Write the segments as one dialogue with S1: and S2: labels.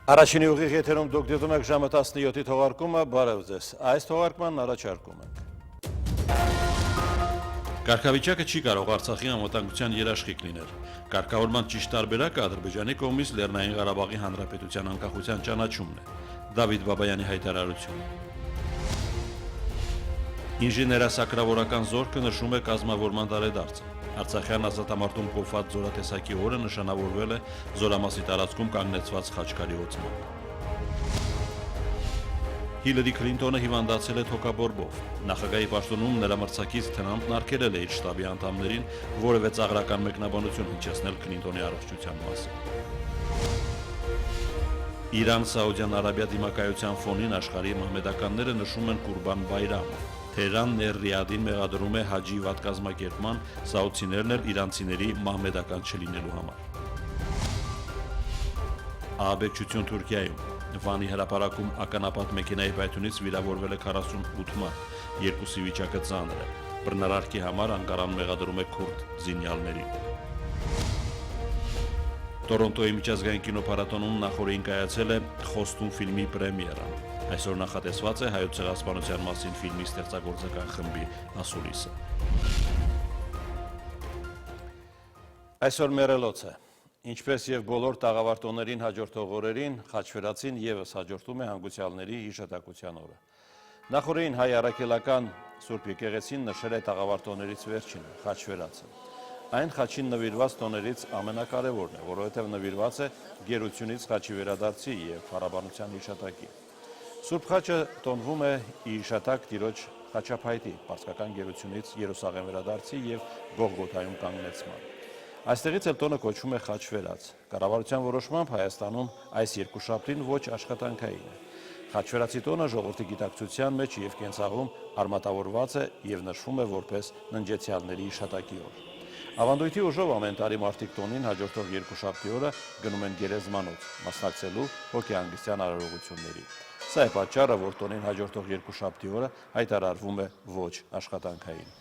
S1: Առաջինի ուղիղ եթերում դուք դիտում եք ժամը 17-ի թողարկումը, բարև ձեզ։ Այս թողարկման առաջարկում ենք։ Կարգավիճակը չի կարող Արցախի անվտանգության երաշխիք լինել։ Կարգավորման ճիշտ տարբերակը Ադրբեջանի կողմից Լեռնային Ղարաբաղի Հանրապետության անկախության ճանաչումն է։ Դավիթ Բաբայանի հայտարարություն։ Ինժեներասակրավորական զորքը նշում է կազմավորման տարեդարձը։ Արցախյան ազատամարտում կոփված զորատեսակի օրը նշանավորվել է Զորամասի տարածքում կանգնեցված խաչքարի օծմամբ։ Հիլարի Քլինտոնը հիվանդացել է թոքաբորբով։ Նախագահի պաշտոնում նրա մրցակից Թրամփն արգելել է իր շտաբի անդամներին որևէ ծաղրական մեկնաբանություն հնչեցնել Քլինտոնի առողջության մասին։ Իրան-Սաուդյան Արաբիա դիմակայության ֆոնին աշխարհի մահմեդականները նշում են Կուրբան Բայրամը։ Թեհրանն Ռիադին մեղադրում է հաջի վատ կազմակերպման, սաուդցիներն էլ իրանցիների մահմեդական չլինելու համար։ Ահաբեկչություն Թուրքիայում։ Վանի հրապարակում ականապատ մեքենայի պայթյունից վիրավորվել է 48 մարդ, երկուսի վիճակը ծանր է։ Բռնարարքի համար Անկարան մեղադրում է քուրդ զինյալներին։ Տորոնտոյի միջազգային կինոփառատոնում նախօրեին կայացել է Խոստում ֆիլմի պրեմիերան։ Այսօր նախատեսված է հայոց ցեղասպանության մասին ֆիլմի ստեղծագործական խմբի ասուլիսը։ Այսօր մեռելոց է։ Ինչպես եւ բոլոր տաղավարտոներին հաջորդող օրերին, Խաչվերացին եւս հաջորդում է հանգուցյալների հիշատակության օրը։ Նախօրեին հայ առաքելական Սուրբ Եկեղեցին նշել է տաղավարտոներից վերջինը՝ Խաչվերացը։ Այն խաչին նվիրված տոներից ամենակարևորն է, որովհետև նվիրված է գերությունից խաչի վերադարձի եւ փառաբանության հիշատակի։ Սուրբ խաչը տոնվում է ի հիշատակ Տիրոջ խաչափայտի, պարսկական գերությունից Երուսաղեմ վերադարձի եւ Գողգոթայում կանգնեցման։ Այստեղից էլ տոնը կոչվում է Խաչվերաց։ Կառավարության որոշմամբ Հայաստանում այս երկուշաբթին ոչ աշխատանքային է։ Խաչվերացի տոնը ժողովրդի գիտակցության մեջ եւ կենցաղում արմատավորված է եւ նշվում է որպես ննջեցյալների հիշատակի օր։ Ավանդույթի ուժով ամեն տարի մարտիկ տոնին հաջորդող երկուշաբթի օրը գնում են գերեզմանոց, մասնակցելու հոգեհանգստյան արարողությունների։ Սա է պատճառը, որ տոնին հաջորդող երկուշաբթի օրը հայտարարվում է ոչ աշխատանքային։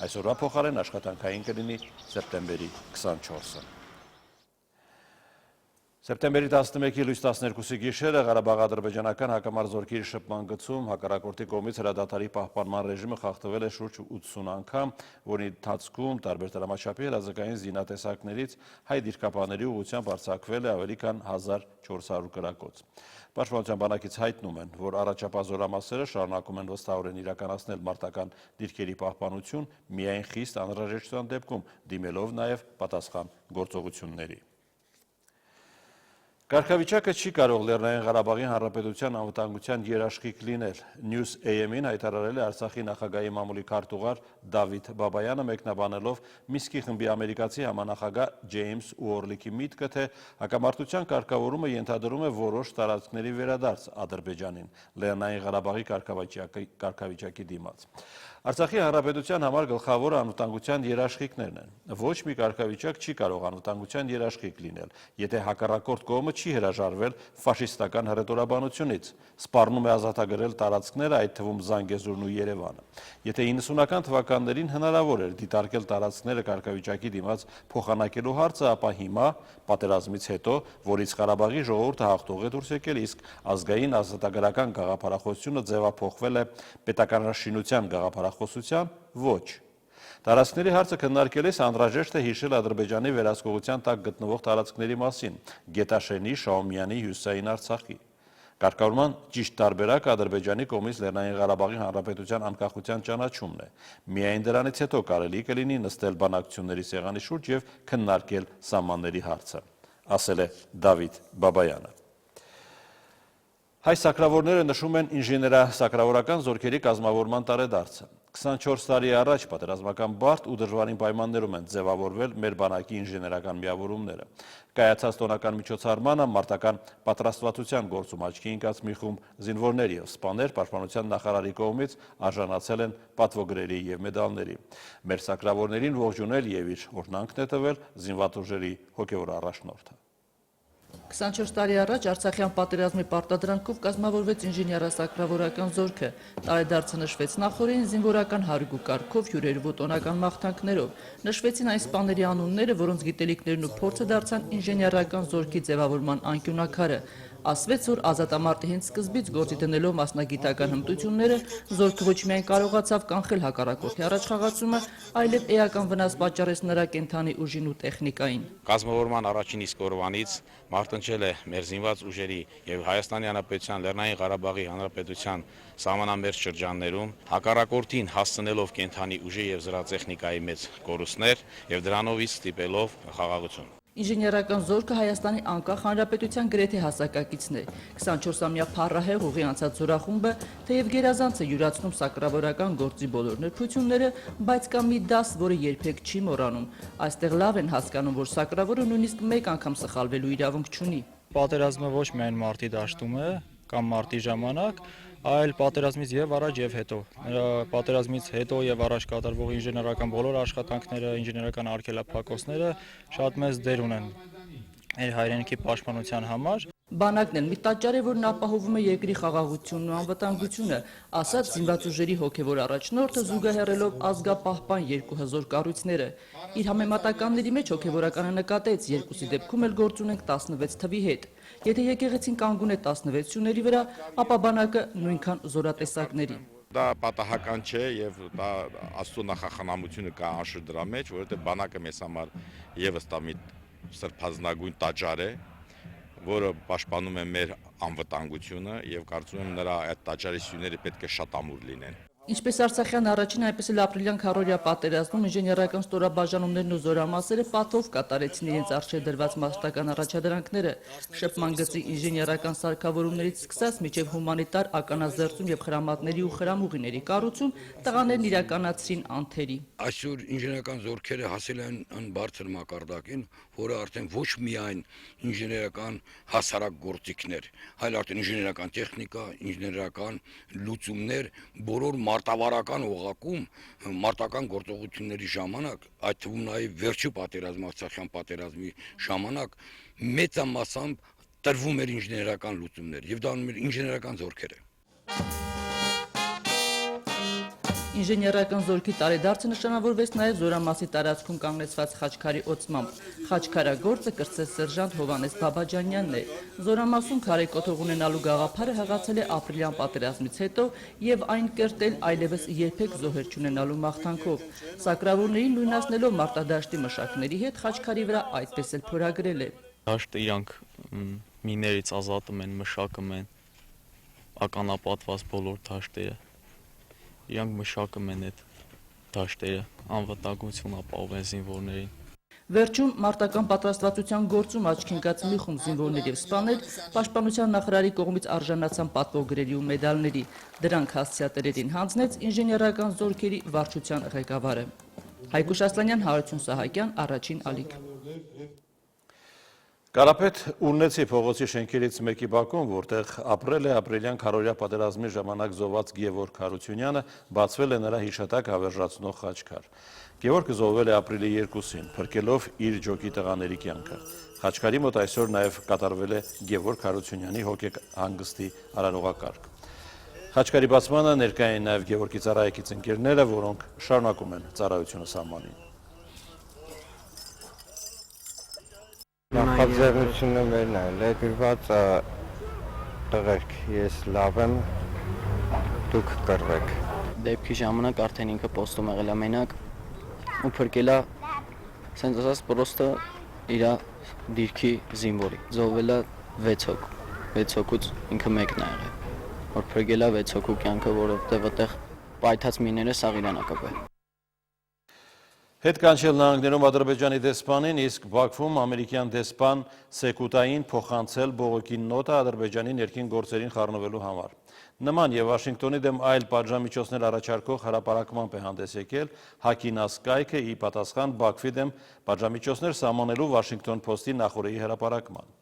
S1: Այսօրվա փոխարեն աշխատանքային կլինի սեպտեմբերի 24-ը։ Սեպտեմբերի 11-ի լույս 12-ի գիշերը Ղարաբաղ-ադրբեջանական հակամարզորքի շփման գծում հակառակորդի կողմից հրադադարի պահպանման ռեժիմը խախտվել է շուրջ 80 անգամ, որի ընթացքում տարբեր դրամաչափի հրաձգային զինատեսակներից հայ դիրքապահների ուղղությամբ արձակվել է ավելի քան 1400 կրակոց։ Պաշտպանության բանակից հայտնում են, որ առաջապահ զորամասերը շարունակում են վստահորեն իրականացնել մարտական դիրքերի պահպանություն միայն խիստ անհրաժեշտության դեպքում, դիմելով նաև պատասխան գործողությունների։ Կարգավիճակը չի կարող Լեռնային Ղարաբաղի Հանրապետության անվտանգության երաշխիք լինել։ News AM-ին հայտարարել է Արցախի նախագահի մամուլի քարտուղար Դավիթ Բաբայանը մեկնաբանելով Միսկի խմբի ամերիկացի համանախագահ Ջեյմս Ուորլիքի միտքը, թե հակամարտության կարգավորումը ենթադրում է որոշ տարածքների վերադարձ Ադրբեջանին Լեռնային Ղարաբաղի կարգավիճակի դիմաց։ Արցախի Հանրապետության համար գլխավորը անվտանգության երաշխիքներն են։ Ոչ մի կարգավիճակ չի կարող անվտանգության երաշխիք լինել, եթե հակառակորդ կողմը չի հրաժարվել ֆաշիստական հռետորաբանությունից, սպառնում է ազատագրել տարածքները, այդ թվում Զանգեզուրն ու Երևանը։ Եթե 90-ական թվականներին հնարավոր էր դիտարկել տարածքները կարգավիճակի դիմաց փոխանակելու հարցը, ապա հիմա, պատերազմից հետո, որից Ղարաբաղի ժողովուրդը հաղթող է դուրս եկել, իսկ ազգային ազատագրական գաղափարախոսությունը ձևափոխվել է պետականաշինության գաղափարախոսության, ոչ։ Տարածքների հարցը քննարկելիս անհրաժեշտ է հիշել Ադրբեջանի վերահսկողության տակ գտնվող տարածքների մասին՝ Գետաշենի, Շահումյանի, Հյուսիսային Արցախի։ Կարգավորման ճիշտ տարբերակը Ադրբեջանի կողմից Լեռնային Ղարաբաղի Հանրապետության անկախության ճանաչումն է։ Միայն դրանից հետո կարելի կլինի նստել բանակցությունների սեղանի շուրջ եւ քննարկել սահմանների հարցը, ասել է Դավիթ Բաբայանը։ Հայ սակրավորները նշում են ինժեներասակրավորական զորքերի կազմավորման տարեդարձը։ 24 տարի առաջ պատերազմական բարդ ու դժվարին պայմաններում են ձևավորվել մեր բանակի ինժեներական միավորումները։ Կայացած տոնական միջոցառմանը մարտական պատրաստվածության գործում աչքի ընկած մի խումբ զինվորներ եւ սպաներ պաշտպանության նախարարի կողմից արժանացել են պատվոգրերի եւ մեդալների։ Մեր սակրավորներին ողջունել եւ իր օրհնանքն է տվել զինված ուժերի հոգեոր առաջնորդը։
S2: 24 տարի առաջ Արցախյան պատերազմի պարտադրանքով կազմավորվեց ինժեներասակրավորական զորքը, տարեդարձը նշվեց նախօրեին զինվորական հարուգու կարգով, հյուրերով ու տոնական մաղթանքներով, նշվեցին այն սպաների անունները, որոնց գիտելիքներն ու փորձը դարձան ինժեներական զորքի ձևավորման անկյունակարը։ Ասվեց, որ ազատամարտի հենց սկզբից գործի դնելով մասնագիտական հմտությունները, զորքը ոչ միայն կարողացավ կանխել հակառակորդի առաջխաղացումը, այլև էական վնաս պատճառեց նրա կենդանի ուժին ու տեխնիկային։
S3: Կազմավորման առաջին իսկ օրվանից մարտնչել է մեր զինված ուժերի եւ Հայաստանի Հանրապետության, Լեռնային Ղարաբաղի Հանրապետության սահմանամերձ շրջաններում հակառակորդին հասցնելով կենդանի ուժի եւ զրահտեխնիկայի մեծ կորուստներ եւ դրանով իսկ ստիպելով խաղաղություն։
S2: Ինժեներական զորքը Հայաստանի անկախ հանրապետության գրեթե հասակակիցն է։ 24-ամյա փառահեղ ուղի անցած զորախումբը թեև գերազանց է յուրացնում սակրավորական գործի բոլոր նրբությունները, բայց կա մի դաս, որը երբեք չի մոռանում։ Այստեղ լավ են հասկանում, որ սակրավորը նույնիսկ մեկ անգամ սխալվելու իրավունք չունի։
S4: Պատերազմը ոչ միայն մարտի դաշտում է կամ մարտի ժամանակ, այլ պատերազմից եւ առաջ եւ հետո։ Պատերազմից հետո եւ առաջ կատարվող ինժեներական բոլոր աշխատանքները, ինժեներական արգելափակոսները շատ մեծ դեր ունեն մեր հայրենիքի պաշտպանության համար։
S2: Բանակն էլ մի տաճար է, որն ապահովում է երկրի խաղաղությունն ու անվտանգությունը, ասաց զինված ուժերի հոգևոր առաջնորդը զուգահեռելով ազգապահպան երկու հզոր կառույցները։ Իր համեմատականների մեջ հոգևորականը նկատեց, երկուսի դեպքում էլ գործ ունենք 16 թվի հետ։ Եթե եկեղեցին կանգուն է 16 սյուների վրա, ապա բանակը նույնքան զորատեսակների։
S3: Դա պատահական չէ եւ դա Աստծո նախախնամությունը կա անշուշտ դրա մեջ, որովհետեւ բանակը մեզ համար եւս դա մի սրբազնագույն տաճար է, որը պաշտպանում է մեր անվտանգությունը եւ կարծում եմ նրա այդ տաճարի սյուները պետք է շատ ամուր լինեն։
S2: Ինչպես Արցախյան առաջին, այնպես էլ ապրիլյան քառօրյա պատերազմում ինժեներական ստորաբաժանումներն ու զորամասերը պատվով կատարեցին իրենց առջև դրված մարտական առաջադրանքները, շփման գծի ինժեներական սարքավորումներից սկսած մինչև հումանիտար ականազերծում եւ խրամատների ու խրամուղիների կառուցում, տղաներն իրականացրին անթերի։
S5: Այսօր ինժեներական զորքերը հասել են բարձր մակարդակին, որը արդեն ոչ միայն ինժեներական հասարակ գործիքներ, այլ արդեն ինժեներական տեխնիկա, ինժեներական լուծումներ, բոլոր մարտավարական օղակում մարտական գործողությունների ժամանակ, այդ թվում նաև վերջի պատերազմի, Արցախյան պատերազմի ժամանակ մեծամասամբ տրվում էր ինժեներական լուծումներ եւ դա անում էր ինժեներական զորքերը։
S2: Ինժեներական զորքի տարեդարձը նշանավորվեց նաև զորամասի տարածքում կանգնեցված խաչքարի օծմամբ։ Խաչքարագործը կրծես սերժանտ Հովանես Բաբաջանյանն է։ Զորամասում քարե կոթող ունենալու գաղափարը հղացել է ապրիլյան պատերազմից հետո եւ այն կերտել այլևս երբեք զոհեր չունենալու մաղթանքով։ Սակրավորներին նույնացնելով մարտադաշտի մշակների հետ խաչքարի վրա այդպես էլ փորագրել է։
S4: Դաշտը իրանք միներից ազատում են, մշակում են ականապատված բոլոր դաշտերը։ Իրանք մշակում են այդ դաշտերը, անվտանգություն ապահովում են զինվորներին։
S2: Վերջում մարտական պատրաստվածության գործում աչքի ընկած մի խումբ զինվորներ եւ սպաներ պաշտպանության նախարարի կողմից արժանացան պատվոգրերի ու մեդալների։ Դրանք հասցեատերերին հանձնեց ինժեներական զորքերի վարչության ղեկավարը։ Հայկուշ Ասլանյան, Հարություն Սահակյան, Առաջին ալիք։
S1: Կարապետ Ուրնեցի փողոցի շենքերից մեկի բակում, որտեղ ապրել է ապրիլյան քառօրյա պատերազմի ժամանակ զոհված Գևորգ Հարությունյանը, բացվել է նրա հիշատակ հավերժացնող խաչքար։ Գևորգը զոհվել է ապրիլի 2-ին, փրկելով իր ջոկի տղաների կյանքը։ Խաչքարի մոտ այսօր նաև կատարվել է Գևորգ Հարությունյանի հոգեհանգստի արարողակարգ։ Խաչքարի բացմանը ներկա են նաև Գևորգի ծառայեկից ընկերները, որոնք շարունակում են ծառայությունը սահմանին։
S6: Նախաձեռնությունը մերն է, գրված տղերք, ես լավ եմ, դուք կռվեք։
S7: Դեպքի ժամանակ արդեն ինքը պոստում եղել է մենակ ու փրկել է, ասենց ասած, պրոստը իր դիրքի զինվորի։ Զոհվել է 6 հոգ, 6 հոգուց ինքը մեկն է եղել, որ փրկել է 6 հոգու կյանքը, որովհետև այդտեղ պայթած միները սաղ իրան ակապել։
S1: Հետ կանչել Նահանգներում Ադրբեջանի դեսպանին, իսկ Բաքվում ամերիկյան դեսպան Սեկուտային փոխանցել բողոքի նոտա Ադրբեջանի ներքին գործերին խառնվելու համար։ Նման եւ Վաշինգտոնի դեմ այլ պատժամիջոցներ առաջարկող հրապարակմամբ է հանդես եկել Հակինաս կայքը ի պատասխան Բաքվի դեմ պատժամիջոցներ սահմանելու Washington Post-ի նախօրեի հրապարակման։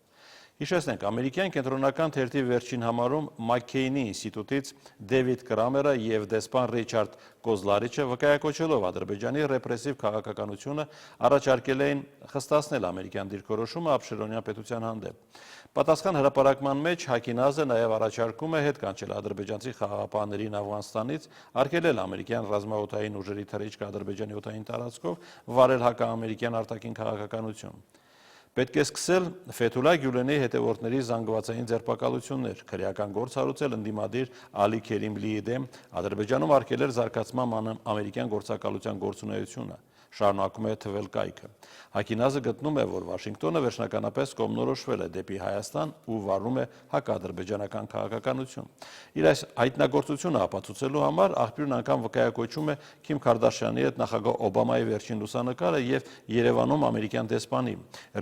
S1: Հիշեցնենք, ամերիկյան կենտրոնական թերթի վերջին համարում Մաքքեյնի ինստիտուտից Դեվիդ Կրամերը եւ դեսպան Ռիչարդ Կոզլարիչը վկայակոչելով Ադրբեջանի ռեպրեսիվ քաղաքականությունը առաջարկել էին խստացնել ամերիկյան դիրքորոշումը Աբշերոնյան պետության հանդեպ։ Պատասխան հրապարակման մեջ Հակինազը նաև առաջարկում է հետ կանչել ադրբեջանցի խաղաղապահներին Աֆղանստանից, արգելել ամերիկյան ռազմաօդային ուժերի թռիչքը Ադրբեջանի օդային տարածքով, վարել հակաամերիկյան արտաքին քաղաքականություն։ Պետք է սկսել Ֆեթուլա Գյուլենի հետևորդների զանգվածային ձերբակալություններ, քրեական գործ հարուցել ընդդիմադիր Ալի Քերիմլիի դեմ, Ադրբեջանում արգելել զարգացման ամերիկյան գործակալության գործունեությունը, շարունակում է թվել կայքը։ Հակինազը գտնում է, որ Վաշինգտոնը վերջնականապես կողմնորոշվել է դեպի Հայաստան ու վարում է հակադրբեջանական քաղաքականություն։ Իր այս հայտնագործությունը ապացուցելու համար աղբյուրն անգամ վկայակոչում է Քիմ Քարդաշյանի հետ նախագահ Օբամայի վերջին լուսանկարը եւ Երևանում ամերիկյան դեսպանի,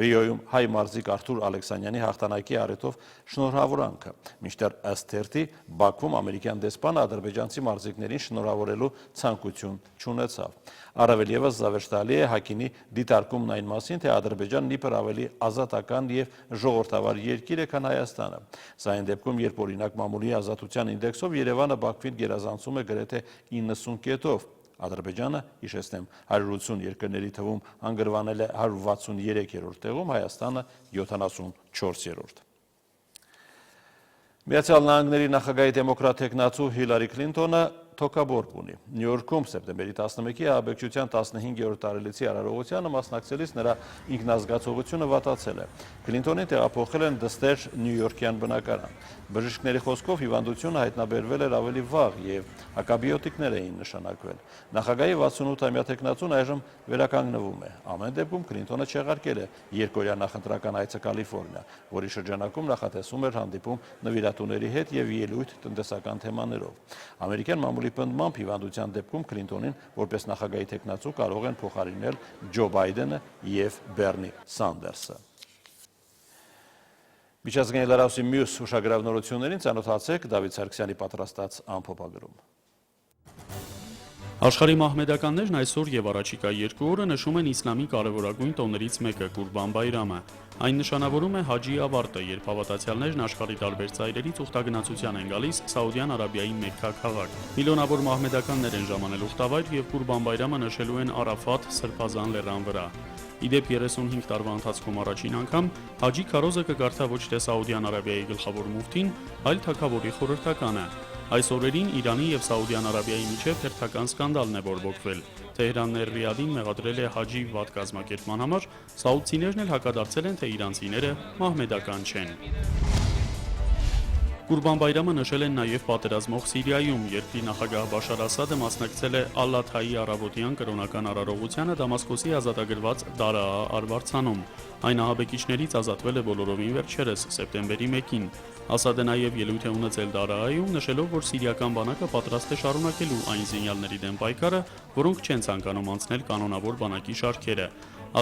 S1: Ռիոյում հայ մարզիկ Արթուր Ալեքսանյանի հաղթանակի առիթով շնորհավորանքը, մինչդեռ ըստ թերթի Բաքվում ամերիկյան դեսպանը ադրբեջանցի մարզիկներին շնորհավորելու ցանկություն չունեցավ։ Առավել ևս զավեշտալի է Հակինի դիտարկումն այն մասին, թե Ադրբեջանն իբր ավելի ազատական եւ ժողովրդավար երկիր է, քան Հայաստանը։ Սա այն դեպքում, երբ օրինակ մամուլի ազատության ինդեքսով Երևանը Բաքվին գերազանցում է գրեթե 90 կետով։ Ադրբեջանը, հիշեցնեմ, 180 երկրների թվում անգրվանել է 163-րդ տեղում, Հայաստանը 74-րդ։ Միացյալ Նահանգների նախագահի դեմոկրատ թեկնածու Հիլարի Քլինտոնը թոքաբորբ ունի։ Նյու Յորքում սեպտեմբերի 11-ի ահաբեկչության 15-րդ տարելիցի արարողությանը մասնակցելիս նրա ինքնազգացողությունը վատացել է։ Քլինտոնին տեղափոխել են դստեր նյույորքյան բնակարան։ Բժիշկների խոսքով հիվանդությունը հայտնաբերվել էր ավելի վաղ եւ հակաբիոտիկներ էին նշանակվել։ Նախագահի 68-ամյա թեկնածուն այժմ վերականգնվում է։ Ամեն դեպքում Քլինտոնը չեղարկել է երկօրյա նախընտրական այցը Կալիֆոռնիա, որի շրջանակում նախատեսում էր հանդիպում նվիրատուների հետ եւ ելույթ տնտեսական թեմաներով։ Ամերիկյան մամուլի պնդմամբ հիվանդության դեպքում Քլինտոնին որպես նախագահի թեկնածու կարող են փոխարինել Ջո Բայդենը եւ Բեռնի Սանդերսը։ Միջազգային լրատվի մյուս ուշագրավ նորություններին ծանոթացեք Դավիթ Սարգսյանի պատրաստած ամփոփագրում։
S8: Աշխարհի մահմեդականներն այսօր եւ առաջիկա 2 օրը նշում են իսլամի կարևորագույն տոներից մեկը՝ Կուրբան Բայրամը։ Այն նշանավորում է հաջի ավարտը, երբ հավատացյալներն աշխարհի տարբեր ծայրերից ուխտագնացության են գալիս Սաուդյան Արաբիայի Մեքքա քաղաք։ Միլիոնավոր մահմեդականներ են ժամանել ուխտավայր եւ Կուրբան Բայրամը նշելու են Արաֆատ սրբազան լեռան վրա։ Իդեպ 35 տարվա ընթացքում առաջին անգամ Հաջի քարոզը կգարթա ոչ թե Սաուդյան Արաբիայի գլխավոր մուֆտին, այլ թագավորի խորհրդականը։ Այս օրերին Իրանի եւ Սաուդյան Արաբիայի միջև հերթական սկանդալն է բորբոքվել։ Թեհրանն ու Ռիադին մեղադրել է հաջի վատ կազմակերպման համար, սաուդցիներն էլ հակադարձել են, թե իրանցիները մահմեդական չեն։ Կուրբան Բայրամը նշել են նաև պատերազմող Սիրիայում, երկրի նախագահ Բաշար Ասադը մասնակցել է Ալ-Լաթայի առավոտյան կրոնական արարողությանը Դամասկոսի ազատագրված Դարաա արվարձանում։ Այն ահաբեկիչներից ազատվել է բոլորովին վերջերս, սեպտեմբերի 1-ին։ Ասադը նաև ելույթ է ունեցել Դարաայում, նշելով, որ սիրիական բանակը պատրաստ է շարունակելու այն զինյալների դեմ պայքարը, որոնք չեն ցանկանում անցնել կանոնավոր բանակի շարքերը։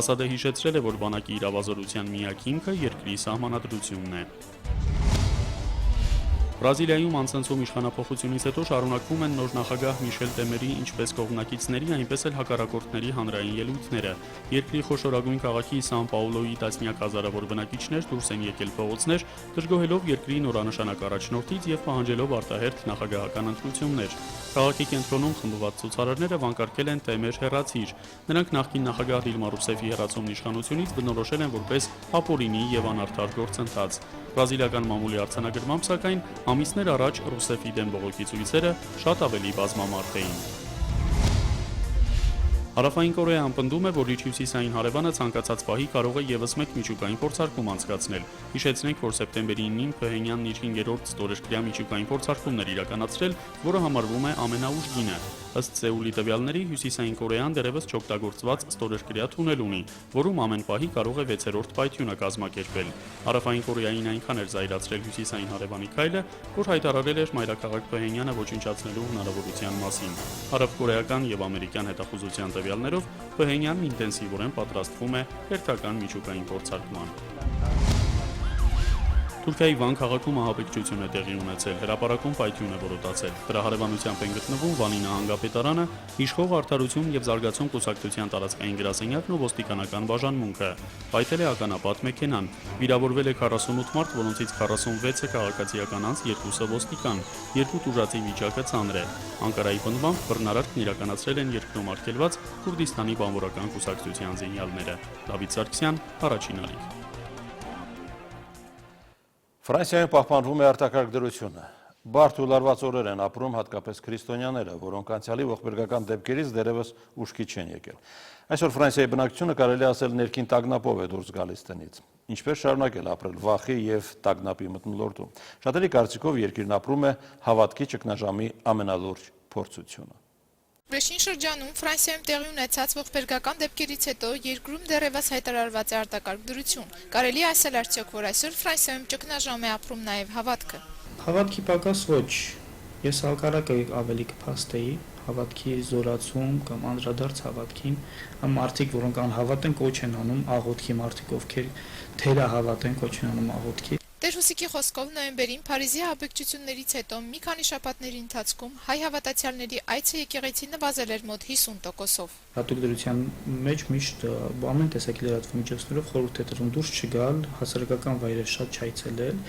S8: Ասադը հիշեցրել է, որ բանակի իրավազորության միակ հիմքը երկրի սահմանադրությունն է։ Բրազիլիայում անցնցում իշխանափոխությունից հետո շարունակվում են նոր նախագահ Միշել Տեմերի ինչպես կողմնակիցների, այնպես էլ հակառակորդների հանրային ելույթները։ Երկրի խոշորագույն քաղաքի Սան Պաուլոյի տասնյակ հազարավոր բնակիչներ դուրս են եկել փողոցներ, դժգոհելով երկրի նորանշանակ առաջնորդից եւ պահանջելով արտահերթ նախագահական ընտրություններ։ Քաղաքի կենտրոնում խմբված ցուցարարները վանկարկել են Տեմեր հեռացիր։ Նրանք նախկին նախագահ Դիլմա Ռուսեֆի հեռացումն իշխանությունից բնորոշել են որպես ապօրինի եւ անարդար գործընթաց։ Բրազիլիական մամուլի արձանագրմամբ, սակայն, ամիսներ առաջ Ռուսեֆի դեմ բողոքի ցույցերը շատ ավելի բազմամարդ էին։ Հարավային Կորեան պնդում է, որ իր հյուսիսային հարևանը ցանկացած պահի կարող է եւս մեկ միջուկային փորձարկում անցկացնել։ Հիշեցնենք, որ սեպտեմբերի 9-ին Փհենյանն իր 5-րդ ստորեշտկրյա միջուկային փորձարկումներ իրականացրել, որը համարվում է ամենաուժգինը։ Ըստ Սեուլի տվյալների, Հյուսիսային Կորեան դեռևս չօգտագործված ստորեշտկրյա թունել ունի, որում ամեն պահի կարող է 6-րդ պայթյունը կազմակերպել։ Հարավային Կորեային այնքան էր զայրացրել հյուսիսային հարևանի քայլը, որ հայտարարել էր մայրաքաղաք Փհենյանը ոչնչացնելու հնարավորության մասին։ Հարավկորեական եւ ամերիկյան հետախուզության տվյալներով Փհենյանն ինտենսիվորեն պատրաստվում է հերթական միջուկային փորձարկման։ Թուրքիայի Վան քաղաքում ահաբեկչություն է տեղի ունեցել, հրապարակում պայթյուն է որոտացել։ Դրա հարևանությամբ են գտնվում Վանի նահանգապետարանը, իշխող Արդարություն եւ Զարգացում կուսակցության տարածքային գրասենյակն ու ոստիկանական բաժանմունքը։ Պայթել է ականապատ մեքենան։ Վիրավորվել է 48 մարդ, որոնցից 46-ը քաղաքացիական անձ, 2-ը ոստիկան։ Երկու տուժածի վիճակը ծանր է։ Անկարայի պնդմամբ բռնարարքն իրականացրել են երկրում արգելված Քուրդիստանի բանվորական կուսակցության զինյալները։ Դավիթ Սարգսյան, Առաջին ալիք։
S1: Ֆրանսիայում պահպանվում է արտակարգ դրությունը։ Բարդ ու լարված օրեր են ապրում հատկապես քրիստոնյաները, որոնք անցյալի ողբերգական դեպքերից դեռևս ուշքի չեն եկել։ Այսօր Ֆրանսիայի բնակչությունը կարելի ասել ներքին տագնապով է դուրս գալիս տնից։ Ինչպես շարունակել ապրել վախի եւ տագնապի մթնոլորտում։ Շատերի կարծիքով երկիրն ապրում է հավատքի ճգնաժամի ամենալուրջ փորձությունը։
S9: Վերջին շրջանում Ֆրանսիայում տեղի ունեցած ողբերգական դեպքերից հետո երկրում դեռևս հայտարարված է արտակարգ դրություն։ Կարելի է ասել արդյոք, որ այսօր Ֆրանսիայում ճգնաժամ է ապրում նաև հավատքը։
S10: Հավատքի պակաս ոչ, ես հակառակը ավելի կփաստեի, հավատքի զորացում կամ անդրադարձ հավատքին, մարդիկ, որոնք անհավատ են, կոչ են անում աղոթքի, մարդիկ, ովքեր թերահավատ են, կոչ են անում աղոթքի։
S9: Տեր Հուսիկի խոսքով նոյեմբերին Փարիզի ահաբեկչություններից հետո մի քանի շաբաթների ընթացքում հայ հավատացյալների այցը եկեղեցի նվազել էր մոտ 50%-ով։
S10: Հատուկ դրության մեջ միշտ ամեն տեսակի լրատվող միջոցներով խորհուրդ է տրվում դուրս չգալ, հասարակական վայրեր շատ չայցելել,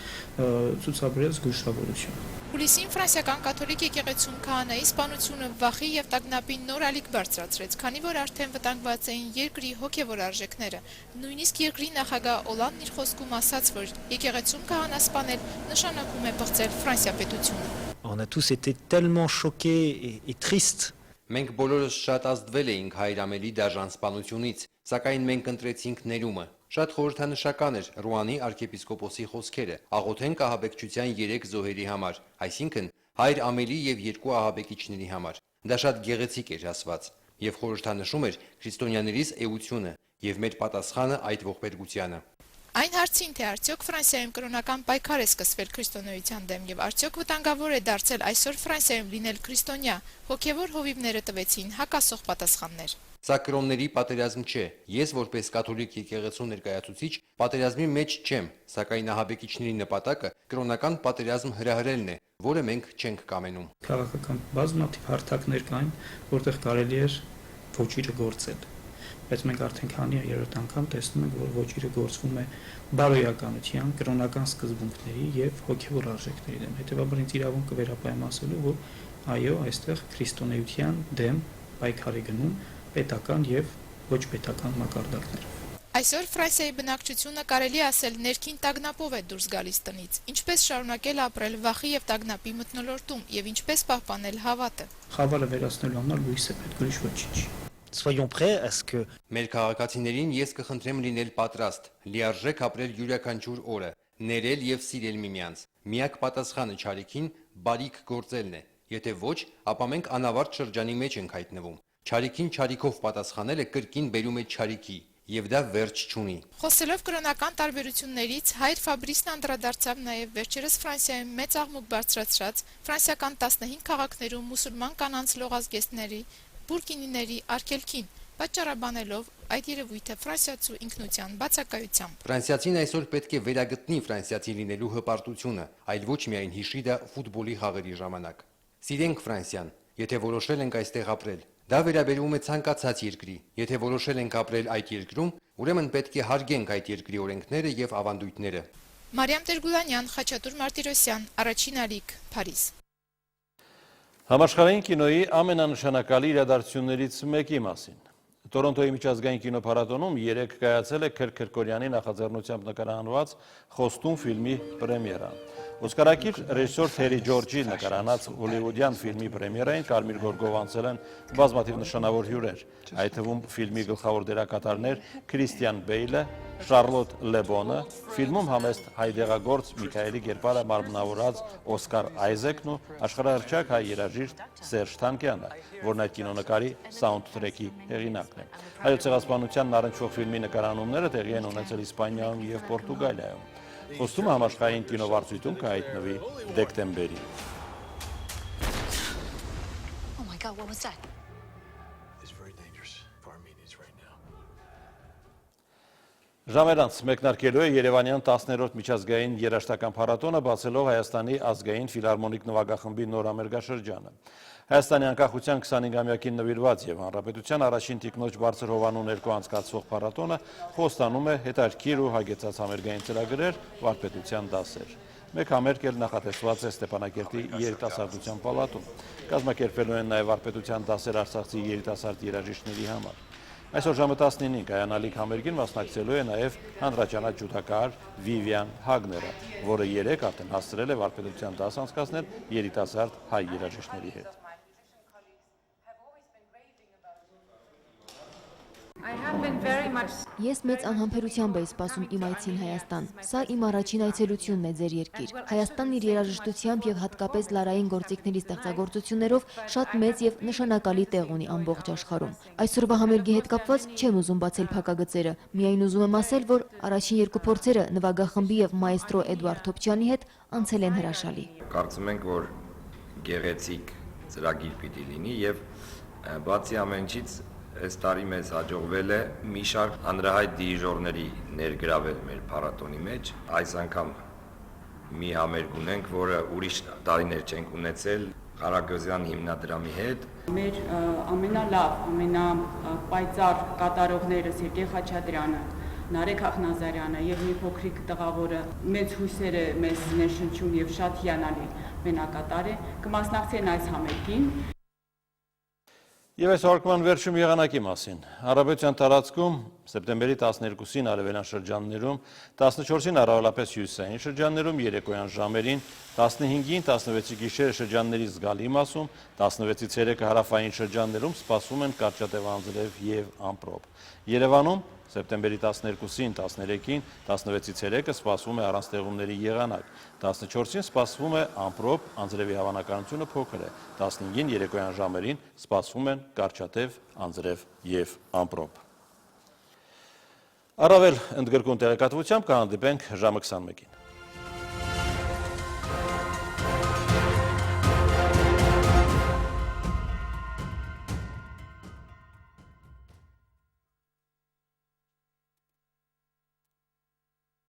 S10: ցուցաբերել զգուշավորություն։
S9: Հուլիսին ֆրանսիական կաթոլիկ եկեղեցում քահանայի սպանությունը վախի եւ տագնապի նոր ալիք բարձրացրեց, քանի որ արդեն վտանգված էին երկրի հոգեվոր արժեքները։ Նույնիսկ երկրի նախագահ Օլանդն իր խոսքում ասաց, որ եկեղեցում քահանա սպանել նշանակում է բղծել Ֆրանսիա պետությունը։
S11: On a tous été tellement choqués et tristes.
S12: Մենք բոլորս շատ ազդվել էինք հայրամելի դաժան սպանությունից, սակայն մենք ընտրեցինք ներումը։ Շատ խորհրդանշական էր Ռուանի arczepiskoposi խոսքերը. աղոթենք ահաբեկչության 3 զոհերի համար, այսինքն հայր Ամելի եւ 2 ահաբեկիչների համար։ Դա շատ գեղեցիկ էր ասված եւ խորհրդանշում էր քրիստոնյաներիս էությունը եւ մեր պատասխանը այդ ողբերգությանը։
S9: Այն հարցին, թե արդյոք Ֆրանսիայում կրոնական պայքար է սկսվել քրիստոնեության դեմ եւ արդյոք վտանգավոր է դարձել այսօր Ֆրանսիայում լինել քրիստոնյա, հոգեվոր հովիվները տվեցին հակասող պատասխաններ։
S12: Սա կրոնների պատերազմ չէ։ Ես որպես կաթոլիկ եկեղեցու ներկայացուցիչ պատերազմի մեջ չեմ, սակայն ահաբեկիչների նպատակը կրոնական պատերազմ հրահրելն է, որը մենք չենք կամենում։
S10: Քաղաքական բազմաթիվ հարթակներ կային, որտեղ կարելի էր ոչիրը գործել։ Բայց մենք արդեն քանի երրորդ անգամ տեսնում ենք, որ ոչիրը գործվում է բարոյականության, կրոնական սկզբունքների եւ հոգեվոր արժեքների դեմ։ Հետևաբար ինձ իրավունք կվերապայեմ ասելու, որ այո, այստեղ քրիստոնեության դեմ պայքար է գնում պետական եւ ոչ պետական մակարդակներով։
S9: Այսօր Ֆրանսիայի բնակչությունը կարելի ասել ներքին տագնապով է դուրս գալիս տնից։ Ինչպես շարունակել ապրել վախի եւ տագնապի մթնոլորտում եւ ինչպես պահպանել հավատը։
S10: Խավարը վերացնելու համար լույս է պետք, ուրիշ ոչինչ։
S11: Soyons prêts à ce que
S12: Մեր քաղաքացիներին ես կխնդրեմ լինել պատրաստ, լիարժեք ապրել յուրաքանչյուր օրը, ներել եւ սիրել միմյանց։ Միակ պատասխանը չարիքին բարիք գործելն է։ Եթե ոչ, ապա մենք անավարտ շրջանի մեջ ենք հայտնվում։ Չարիքին չարիքով պատասխանելը կրկին բերում է չարիքի, եւ դա վերջ չունի։
S9: Խոսելով կրոնական տարբերություններից, հայր Ֆաբրիսն անդրադարձավ նաև վերջերս Ֆրանսիայում մեծ աղմուկ բարձրացրած ֆրանսիական 15 քաղաքներում մուսուլման կանանց լողազգեստների, բուրկինիների արգելքին, պատճառաբանելով այդ երևույթը ֆրանսիացու ինքնության բացակայությամբ։
S12: Ֆրանսիացին այսօր պետք է վերագտնի ֆրանսիացի լինելու հպարտությունը, այլ ոչ միայն հիշի դա ֆուտբոլի խաղերի ժամանակ։ Սիրենք Ֆրանսիան, եթե որոշել ենք այստեղ ապրել։ Դա վերաբերում է ցանկացած երկրի։ Եթե որոշել ենք ապրել այդ երկրում, ուրեմն պետք է հարգենք այդ երկրի օրենքները եւ ավանդույթները։
S9: Մարիամ Տերգուլանյան, Խաչատուր Մարտիրոսյան, Առաջին ալիք, Փարիզ։
S1: Համաշխարհային կինոյի ամենանշանակալի իրադարձություններից մեկի մասին։ Տորոնտոյի միջազգային կինոփառատոնում 3 կայացել է Քրքրկորյանի նախաձեռնությամբ նկարահանված Խոստում ֆիլմի պրեմիերան։ Օսկարակիր ռեժիսոր Թերի Ջորջի նկարահանած հոլիվուդյան ֆիլմի պրեմիերային կարմիր գորգով անցել են բազմաթիվ նշանավոր հյուրեր, այդ թվում ֆիլմի գլխավոր դերակատարներ Քրիստիան Բեյլը, Շարլոտ Լեբոնը, ֆիլմում համեստ հայ դեղագործ Միքայելի կերպարը մարմնավորած Օսկար Այզեկն ու աշխարհահռչակ հայ երաժիշտ Սերժ Թանկյանը, որն այդ կինոնկարի սաունդթրեքի հեղինակն է։ Հայոց ցեղասպանության առնչվող ֆիլմի նկարահանումները տեղի են ունեցել Իսպանիայում եւ Պորտուգալիայում։ Խոստումը համաշխարհային կինովարձույթում կհայտնվի դեկտեմբերին։
S13: Oh my God, what was that?
S1: Ժամերանց մեկնարկելու է Երևանյան 10-րդ միջազգային երաժշտական փառատոնը, բացելով Հայաստանի ազգային ֆիլհարմոնիկ նվագախմբի նոր ամերգաշրջանը։ Հայաստանի անկախության 25-ամյակին նվիրված եւ հանրապետության առաջին տիկնոջ բարձր հովանու ներկո անցկացվող փառատոնը խոստանում է հետաքրքիր ու հագեցած համերգային ծրագրեր, վարպետության դասեր։ Մեկ համերգ էլ նախատեսված է Ստեփանակերտի երիտասարդության պալատում։ Կազմակերպվելու են նաեւ վարպետության դասեր արցախցի երիտասարդ երաժիշտների համար։ Այսօր ժամը 19-ին կայանալիք համերգին մասնակցելու է նաև հանրաճանաչ ջութակահար Վիվիան Հագները, որը երեկ արդեն հասցրել է վարպետության դաս անցկացնել երիտասարդ հայ երաժիշտների հետ։
S14: Ես մեծ անհամբերությամբ էի սպասում իմ այցին Հայաստան։ Սա իմ առաջին այցելությունն է ձեր երկիր։ Հայաստանն իր երաժշտությամբ եւ հատկապես լարային գործիքների ստեղծագործություններով շատ մեծ եւ նշանակալի տեղ ունի ամբողջ աշխարհում։ Այսօրվա համերգի հետ կապված չեմ ուզում բացել փակագծերը, միայն ուզում եմ ասել, որ առաջին երկու փորձերը նվագախմբի եւ մայստրո Էդուարդ Թոփչյանի հետ անցել են հրաշալի։
S15: Կարծում ենք, որ գեղեցիկ ծրագիր պիտի լինի եւ բացի ամենից այս տարի մեզ հաջողվել է մի շարք հանրահայտ դիրիժորների ներգրավել մեր փառատոնի մեջ։ Այս անգամ մի համերգ ունենք, որը ուրիշ տարիներ չենք ունեցել Ղարագոզյան հիմնադրամի հետ։
S16: Մեր ամենալավ, ամենապայծառ կատարողները Սերգեյ Խաչատրյանը, Նարեկ Ախնազարյանը եւ մի փոքրիկ տղավորը մեծ հույսեր է մեզ ներշնչում եւ շատ հիանալի մենակատար է, կմասնակցեն այս համերգին։
S1: Եվ այս հարկման վերջում եղանակի մասին։ Հանրապետության տարածքում սեպտեմբերի 12-ին արևելյան շրջաններում, 14-ին առավելապես հյուսիսային շրջաններում, երեկոյան ժամերին, 15-ին 16-ի գիշերը շրջանների զգալի մասում, 16-ից 3-ը հարավային շրջաններում սպասվում են կարճատև անձրև և ամպրոպ։ Երևանում սեպտեմբերի 12-ին, 13-ին, 16-ից 3-ը սպասվում է առանց տեղումների եղանակ, 14-ին սպասվում է ամպրոպ, անձրևի հավանականությունը փոքր է, 15-ին երեկոյան ժամերին սպասվում են կարճատև անձրև և ամպրոպ։ Առավել ընդգրկուն տեղեկատվությամբ կհանդիպենք ժամը 21-ին։